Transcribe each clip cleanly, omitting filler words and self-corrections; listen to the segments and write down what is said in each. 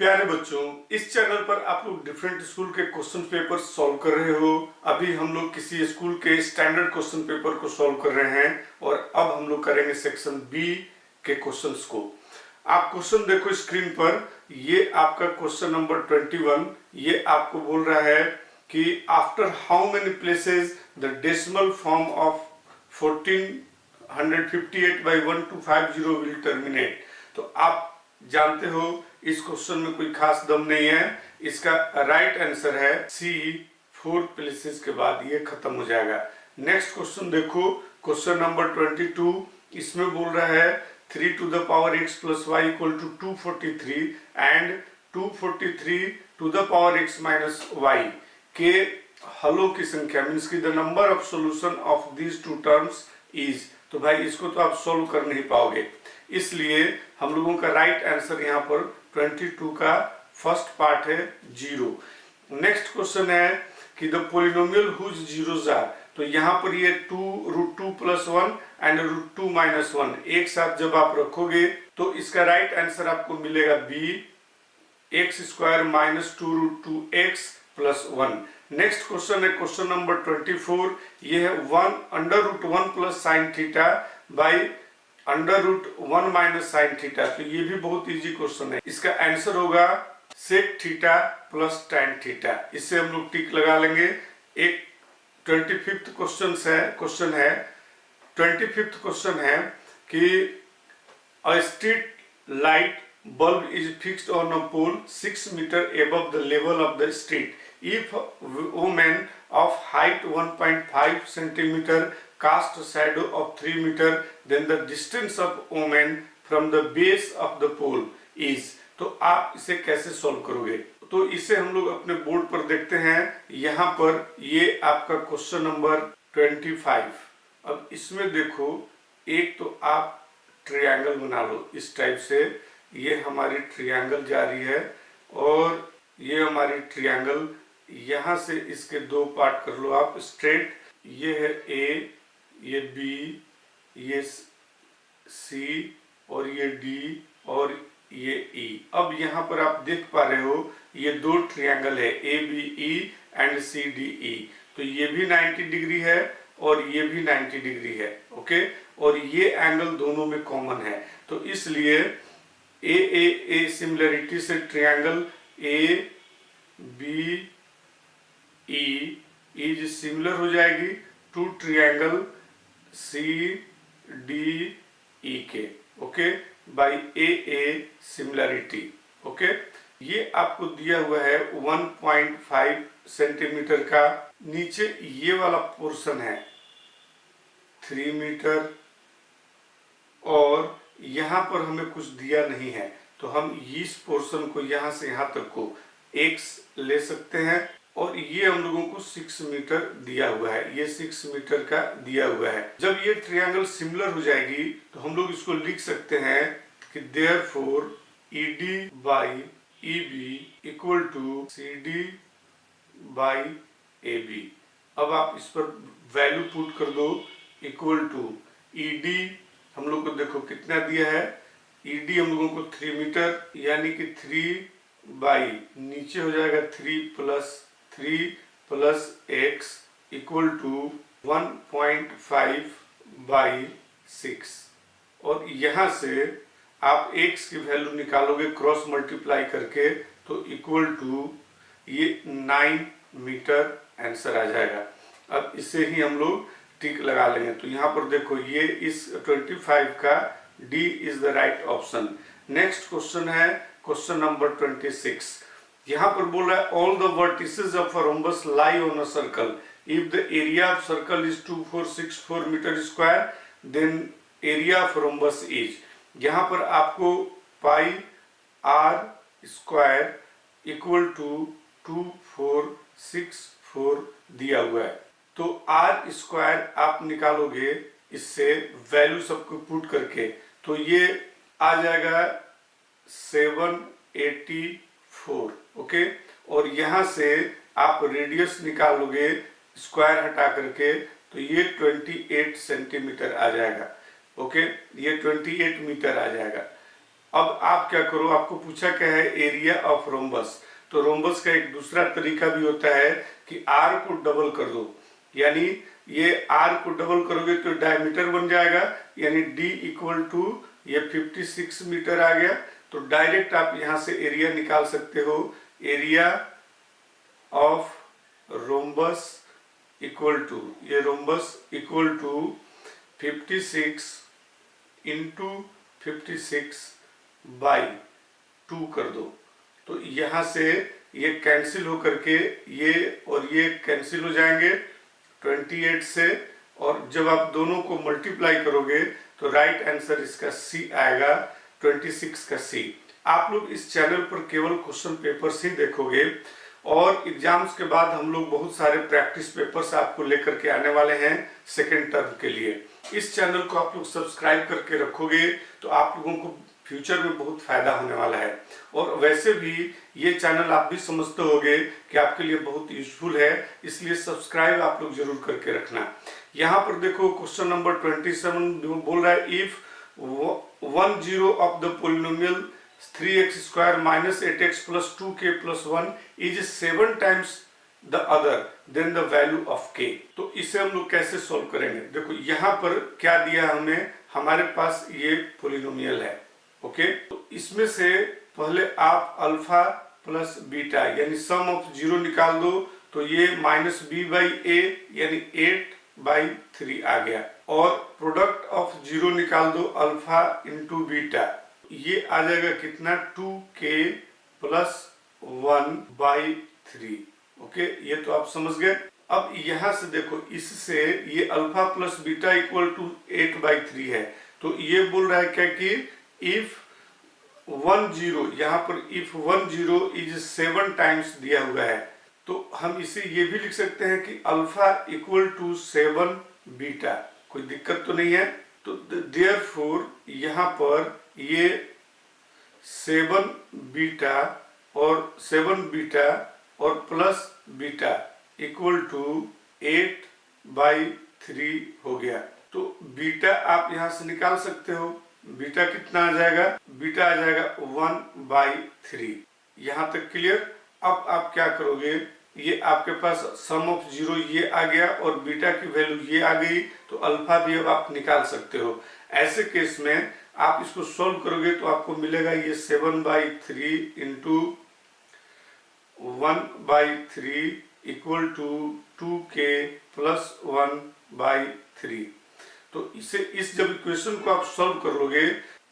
प्यारे बच्चों, इस चैनल पर आप लोग डिफरेंट स्कूल के क्वेश्चन पेपर सॉल्व कर रहे हो। अभी हम लोग किसी स्कूल के स्टैंडर्ड क्वेश्चन पेपर को सॉल्व कर रहे हैं और अब हम लोग करेंगे सेक्शन बी के क्वेश्चंस को। आप क्वेश्चन देखो स्क्रीन पर, ये आपका क्वेश्चन नंबर 21। ये आपको बोल रहा है कि after how many places the decimal form of 1458/1250 will terminate. तो आप जानते हो इस क्वेश्चन में कोई खास दम नहीं है। इसका राइट आंसर है सी, 4 प्लेसेस के बाद ये खत्म हो जाएगा। नेक्स्ट क्वेश्चन देखो, क्वेश्चन नंबर 22। इसमें बोल रहा है 3 to the power x plus y equal to 243 and 243 to the power x minus y के हलों की संख्या मीन्स की the number of solution of these two terms is. तो भाई इसको तो आप सोल्व कर नहीं पाओगे, इसलिए हम लोगों का राइट आंसर यहाँ पर 22 का फर्स्ट पार्ट है 0। नेक्स्ट क्वेश्चन है कि the polynomial whose zeros are. तो यहाँ पर ये 2√2 + 1 एंड √2 - 1 एक साथ जब आप रखोगे तो इसका राइट आंसर आपको मिलेगा B, x² - 2√2x + 1। Next question है क्वेश्चन नंबर 24। ये है 1√1 + sin theta by √1 - sin theta. तो ये भी बहुत इजी क्वेश्चन है। इसका आंसर होगा sec थीटा + tan थीटा। इससे हम लोग टिक लगा लेंगे। एक 25th क्वेश्चन है कि a street light bulb is fixed on a pole 6 meter above the level of the street. If woman of height 1.5 centimeter cast a shadow of 3 meter, then the distance of woman from the base of the pole is। तो आप इसे कैसे solve करोगे? तो इसे हम लोग अपने बोर्ड पर देखते हैं। यहाँ पर ये आपका क्वेश्चन नंबर 25। अब इसमें देखो, एक तो आप ट्रायंगल बना लो इस टाइप से। ये हमारी ट्रायंगल जा रही है और ये हमारी ट्रायंगल, यहाँ से इसके दो पार्ट कर लो आप स्ट्रेट। ये है ए, ये बी, ये सी और ये डी और ये ई। अब यहाँ पर आप देख पा रहे हो ये दो ट्रायंगल है A B E and C D E. तो ये भी 90 डिग्री है और ये भी 90 डिग्री है। ओके, और ये एंगल दोनों में कॉमन है। तो इसलिए ए सिमिलरिटी से triangle A B E is similar हो जाएगी to triangle C D E के। Okay, by A similarity. Okay, ये आपको दिया हुआ है 1.5 सेंटीमीटर का। नीचे ये वाला पोर्शन है 3 मीटर और यहाँ पर हमें कुछ दिया नहीं है, तो हम इस पोर्शन को यहाँ से यहाँ तक को x ले सकते हैं और ये हम लोगों को 6 मीटर दिया हुआ है। ये 6 मीटर का दिया हुआ है। जब ये ट्रायंगल सिमिलर हो जाएगी तो हम लोग इसको लिख सकते हैं कि therefore ED by EB equal to CD by AB। अब आप इस पर वैल्यू पुट कर दो। इक्वल टू ED हम लोग को देखो कितना दिया है। ED हम लोगों को 3 मीटर, यानी कि 3 बाई नीचे हो जाएगा 3 + x इक्वल टू 1.5 बाई 6। और यहाँ से आप x की वैल्यू निकालोगे क्रॉस मल्टीप्लाई करके, तो इक्वल टू ये 9 मीटर आंसर आ जाएगा। अब इसे ही हम लोग टिक लगा लेंगे। तो यहाँ पर देखो ये इस 25 का D is the right option. Next question है क्वेश्चन नंबर 26। यहाँ पर बोल रहा है all the vertices of a rhombus lie on a circle. If the area of circle is 2464 metre square, then area of rhombus is. यहाँ पर आपको pi r square equal to 2464 दिया हुआ है। तो आर स्क्वायर आप निकालोगे इससे वैल्यू सबको पुट करके, तो ये आ जाएगा 784। ओके, और यहाँ से आप रेडियस निकालोगे स्क्वायर हटा करके, तो ये 28 सेंटीमीटर आ जाएगा। ओके, ये 28 मीटर आ जाएगा। अब आप क्या करो, आपको पूछा क्या है, एरिया ऑफ रोम्बस। तो रोम्बस का एक दूसरा तरीका भी होता है कि आर को डबल कर दो, यानी ये आर को डबल करोगे तो डायमीटर बन जाएगा, यानी डी इक्वल टू ये 56 मीटर आ गया। तो डायरेक्ट आप यहां से एरिया निकाल सकते हो, area of rhombus equal to, ये rhombus equal to 56 into 56 by 2 कर दो। तो यहां से ये कैंसिल हो करके ये और ये कैंसिल हो जाएंगे 28 से, और जब आप दोनों को मल्टीप्लाई करोगे तो राइट आंसर इसका सी आएगा, 26 का सी। आप लोग इस चैनल पर केवल क्वेश्चन पेपर्स ही देखोगे, और एग्जाम्स के बाद हम लोग बहुत सारे प्रैक्टिस पेपर्स आपको लेकर के आने वाले हैं सेकेंड टर्म के लिए। इस चैनल को आप लोग सब्सक्राइब करके रखोगे तो आप लोगों को फ्यूचर में बहुत फायदा होने वाला है। और वैसे भी ये चैनल आप भी समझते होंगे कि आपके लिए बहुत यूजफुल है, इसलिए सब्सक्राइब आप लोग जरूर करके रखना। यहाँ पर देखो क्वेश्चन नंबर 27 बोल रहा है, if 1 zero of the polynomial 3x square minus 8x plus 2k plus 1 is 7 times the other than the value of k। तो इसे हम लोग कैसे सॉल्व करेंगे? देखो यहाँ पर क्या दिया हमें, हमारे पास ये पोलिनोमियल है, ओके। तो इसमें से पहले आप अल्फा प्लस बीटा यानी सम ऑफ जीरो निकाल दो, तो ये माइनस बी बाई ए यानी 8/3 आ गया, और प्रोडक्ट ऑफ जीरो निकाल दो अल्फा इंटू बीटा, ये आ जाएगा कितना, 2k प्लस 1/3, ओके। ये तो आप समझ गए। अब यहां से देखो, इससे ये alpha plus beta equal to 8/3 है, तो ये बोल रहा है क्या कि इफ 1 जीरो, यहाँ पर इफ 1 जीरो इज 7 टाइम्स दिया हुआ है, तो हम इसे ये भी लिख सकते हैं कि अल्फा इक्वल टू 7 बीटा, कोई दिक्कत तो नहीं है। तो देयरफॉर यहाँ पर ये 7 बीटा और प्लस बीटा इक्वल टू 8/3 हो गया। तो बीटा आप यहां से निकाल सकते हो, बीटा कितना आ जाएगा, बीटा आ जाएगा 1/3। यहां तक क्लियर। अब आप क्या करोगे, ये आपके पास सम ऑफ जीरो ये आ गया और बीटा की वैल्यू ये आ गई, तो अल्फा भी अब आप निकाल सकते हो। ऐसे केस में आप इसको सॉल्व करोगे तो आपको मिलेगा ये 7/3 into 1/3 equal to 2k plus 1/3। तो इसे इस जब इक्वेशन को आप सॉल्व करोगे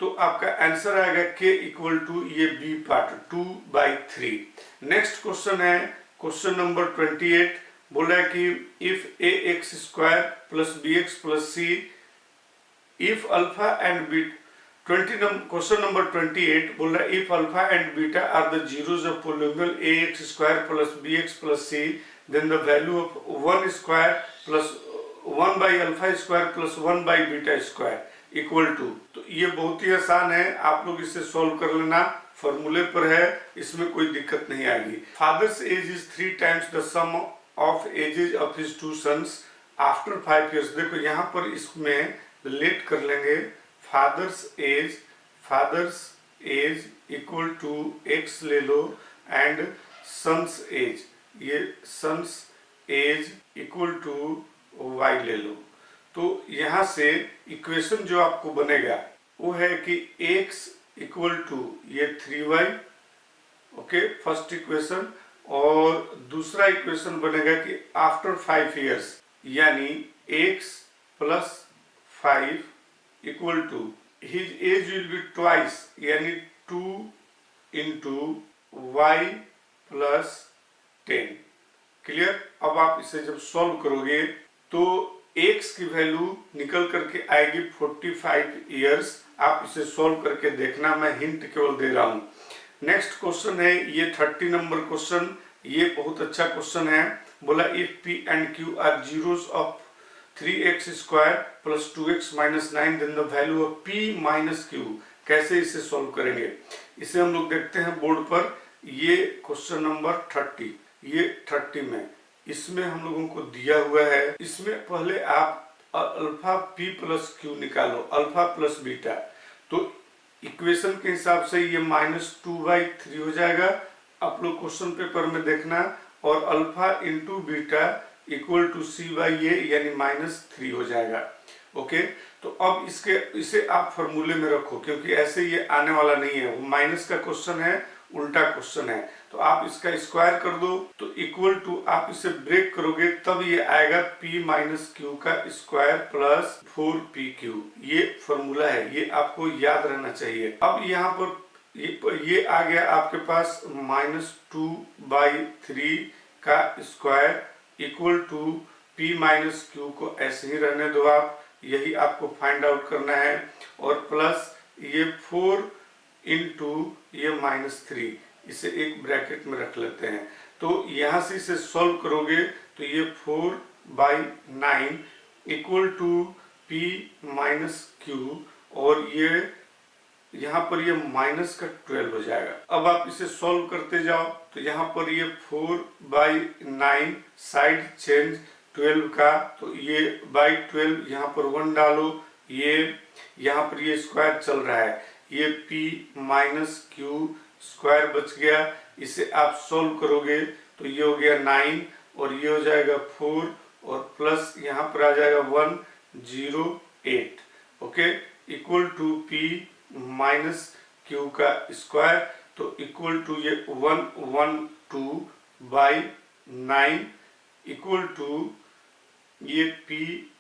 तो आपका आंसर आएगा k इक्वल टू ये बी पार्ट 2/3। नेक्स्ट क्वेश्चन है क्वेश्चन नंबर 28, बोल रहा है कि if ax square plus bx plus c, if alpha and beta, question number 28 बोल रहा है if alpha and beta are the zeros of polynomial ax square plus bx plus c, then the value of 1 square plus 1/अल्फा square plus 1/बीटा square equal to. तो ये बहुत ही आसान है, आप लोग इसे सॉल्व कर लेना, फॉर्मूले पर है, इसमें कोई दिक्कत नहीं आएगी। Father's age is 3 times the sum of ages of his 2 sons after 5 years. देखो यहाँ पर इसमें रिलेट कर लेंगे, father's age equal to x ले लो एंड सन्स एज, ये son's age equal to y ले लो। तो यहां से इक्वेशन जो आपको बनेगा वो है कि x इक्वल टू ये 3y, ओके, फर्स्ट इक्वेशन, और दूसरा इक्वेशन बनेगा कि आफ्टर 5 इयर्स यानी x plus 5 equal to his age will be twice यानी 2 इंटू y प्लस 10। क्लियर। अब आप इसे जब सॉल्व करोगे तो x की वैल्यू निकल करके आएगी 45 इयर्स। आप इसे सॉल्व करके देखना, मैं हिंट केवल दे रहा हूँ। नेक्स्ट क्वेश्चन है ये 30 नंबर क्वेश्चन, ये बहुत अच्छा क्वेश्चन है। बोला if p and q are zeros of 3x square plus 2x minus 9 then the value of p minus q। कैसे इसे सॉल्व करेंगे, इसे हम लोग देखते हैं बोर्ड पर। ये क्वेश्चन नंबर 30, ये 30 में इसमें हम लोगों को दिया हुआ है। इसमें पहले आप अल्फा p प्लस q निकालो, अल्फा प्लस बीटा। तो इक्वेशन के हिसाब से ये -2/3 हो जाएगा, आप लोग क्वेश्चन पेपर में देखना, और alpha into beta equal to c/a यानी -3 हो जाएगा। ओके, तो अब इसे आप फॉर्मूले में रखो, क्योंकि ऐसे ये आने वाला नहीं है, वो माइनस का क्वेश्चन है, उल्टा क्वेश्चन है, तो आप इसका स्क्वायर कर दो, तो इक्वल टू आप इसे ब्रेक करोगे तब ये आएगा p माइनस क्यू का स्क्वायर प्लस 4pq। ये फॉर्मूला है, ये आपको याद रहना चाहिए। अब यहाँ पर ये आ गया आपके पास -2/3 का square equal to p minus q को ऐसे ही रहने दो आप, यही आपको फाइंड आउट करना है, और प्लस ये 4 इंटू ये -3, इसे एक ब्रैकेट में रख लेते हैं। तो यहाँ से इसे सॉल्व करोगे तो ये 4/9 equal to p minus q, और ये यहाँ पर ये माइनस का 12 हो जाएगा। अब आप इसे सॉल्व करते जाओ, तो यहाँ पर ये 4/9 साइड चेंज 12 का, तो ये बाई 12 यहाँ पर 1 डालो, ये यहाँ पर ये स्क्वायर चल रहा है, ये p माइनस क्यू स्क्वायर बच गया। इसे आप सॉल्व करोगे तो ये हो गया 9, और ये हो जाएगा 4, और प्लस यहाँ पर आ जाएगा 108। Okay, equal to p minus q का स्क्वायर, तो इक्वल टू ये 112/9 इक्वल टू ये p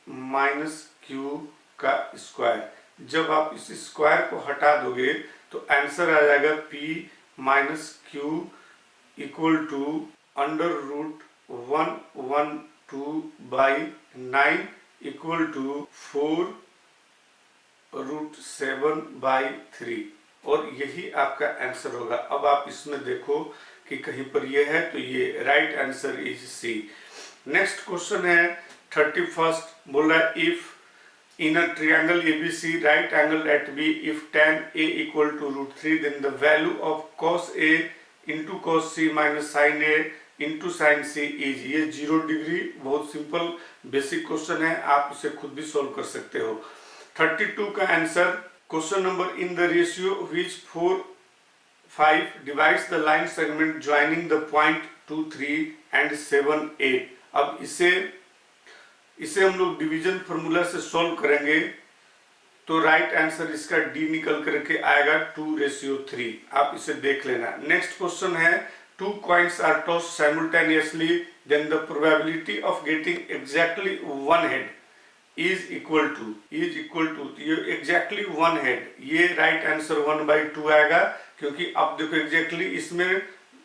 माइनस क्यू का स्क्वायर। जब आप इस स्क्वायर को हटा दोगे तो आंसर आ जाएगा p minus q equal to √112/9 equal to 4√7/3, और यही आपका आंसर होगा। अब आप इसमें देखो कि कहीं पर ये है, तो ये right answer is C. Next question है 31st, बोल रहा है if in a triangle ABC right angle at B, if tan A equal to √3 then the value of cos A into cos C minus sin A into sin C is, ये 0 degree, बहुत simple basic question है, आप इसे खुद भी solve कर सकते हो। 32 का answer, question number, in the ratio which 4/5 divides the line segment joining the point 2, 3 and 7, 8। अब इसे हम लोग डिवीजन फॉर्मूला से सॉल्व करेंगे, तो राइट आंसर इसका डी निकल करके आएगा 2:3। आप इसे देख लेना। नेक्स्ट क्वेश्चन है 2 coins are tossed simultaneously then the probability of getting exactly one head is equal to ये exactly one head, ये राइट आंसर 1/2 आएगा, क्योंकि अब देखो एग्जैक्टली इसमें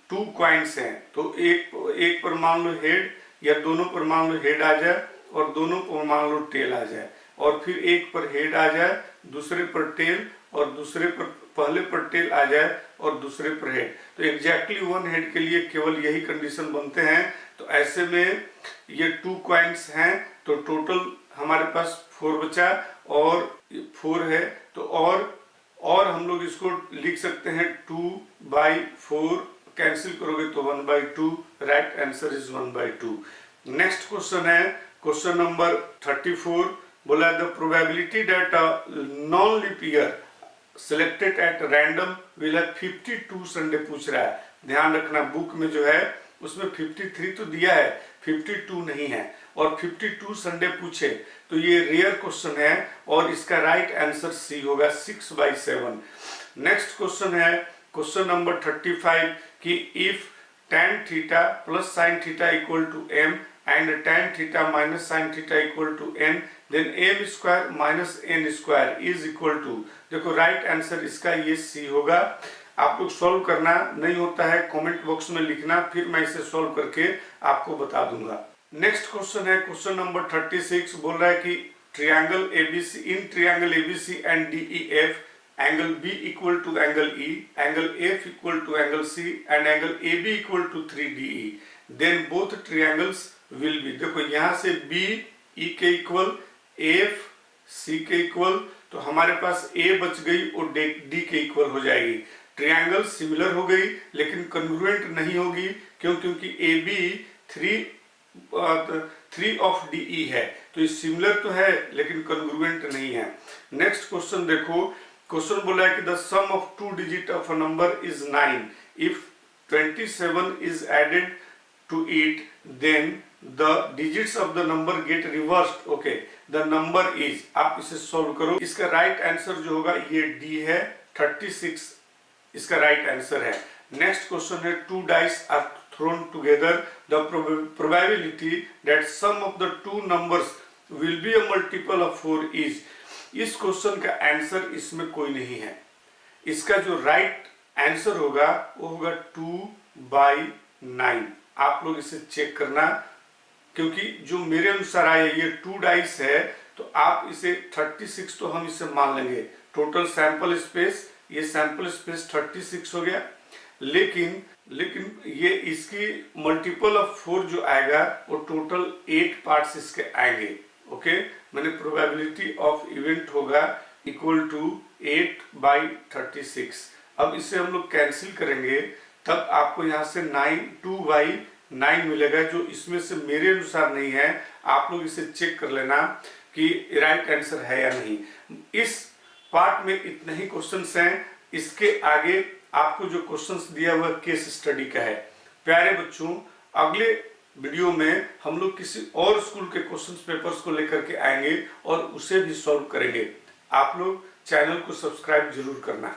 2 coins हैं, तो एक पर मान लो हेड, या दोनों पर मान लो हेड आ जाए, और दोनों पर मान लो टेल आ जाए, और फिर एक पर हेड आ जाए, दूसरे पर टेल, और दूसरे पर पहले पर टेल आ जाए और दूसरे पर हेड। तो एग्जैक्टली वन हेड के लिए केवल यही कंडीशन बनते हैं। तो ऐसे में ये 2 कॉइन्स हैं, तो टोटल हमारे पास 4 बचा, और 4 है, तो और हम लोग इसको लिख सकते हैं 2/4, कैंसिल करोगे तो 1/2, right answer is 1/2। Next question है क्वेश्चन नंबर 34, बोला the probability that a non leap year selected at random will have 52 Sunday पूछ रहा है। ध्यान रखना, बुक में जो है उसमें 53 तो दिया है, 52 नहीं है, और 52 संडे पूछे तो ये रेयर क्वेश्चन है, और इसका राइट आंसर सी होगा 6/7। नेक्स्ट क्वेश्चन है क्वेश्चन नंबर 35 कि if tan theta plus sin theta equal to m and tan theta minus sin theta equal to n, then m square minus n square is equal to, देखो right answer इसका ये सी होगा। आप लोग solve करना, नहीं होता है कमेंट बॉक्स में लिखना, फिर मैं इसे सॉल्व करके आपको बता दूंगा। नेक्स्ट क्वेश्चन है क्वेश्चन नंबर 36, बोल रहा है कि triangle ABC, in triangle ABC and DEF angle B equal to angle E, angle F equal to angle C and angle AB equal to 3DE, then both triangles will be, देखो यहाँ से B E के equal, F C के equal, तो हमारे पास A बच गई और D के इक्वल हो जाएगी। ट्रायंगल सिमिलर हो गई लेकिन कन्ग्रुएंट नहीं होगी, क्योंकि AB 3 ऑफ DE है, तो ये सिमिलर तो है लेकिन कन्ग्रुएंट नहीं है। नेक्स्ट क्वेश्चन देखो, क्वेश्चन बोला है कि the sum of 2 digit of a number is 9. If 27 is added to it then the digits of the number get reversed. Okay, the number is, आप इसे सॉल्व करो. इसका राइट आंसर जो होगा ये डी है, 36 इसका राइट आंसर है. नेक्स्ट क्वेश्चन है, 2 dice are thrown together, the probability that sum of the 2 numbers will be a multiple of 4 is. इस क्वेश्चन का आंसर इसमें कोई नहीं है. इसका जो राइट आंसर होगा वो होगा 2/9. आप लोग इसे चेक करना, क्योंकि जो मेरे अनुसार आया ये 2 डाइस है, तो आप इसे 36 तो हम इसे मान लेंगे. टोटल सैंपल स्पेस, ये सैंपल स्पेस 36 हो गया, लेकिन ये इसकी मल्टीपल ऑफ 4 जो आएगा वो टोटल 8 पार्ट्स इसके आएंगे. ओके, मैंने प्रोबेबिलिटी ऑफ इवेंट होगा इक्वल टू 8/36. अब इसे हम लोग कैंसिल करेंगे, तब आपको यहाँ से 2/9 मिलेगा, जो इसमें से मेरे अनुसार नहीं है. आप लोग इसे चेक कर लेना कि राइट आंसर है या नहीं. इस पार्ट में इतने ही क्वेश्चंस हैं. इसके आगे आपको जो क्वेश्चंस दिया हुआ केस स्टडी का है. प्यारे बच्चों, अगले वीडियो में हम लोग किसी और स्कूल के क्वेश्चन पेपर्स को लेकर के आएंगे और उसे भी सॉल्व करेंगे. आप लोग चैनल को सब्सक्राइब जरूर करना.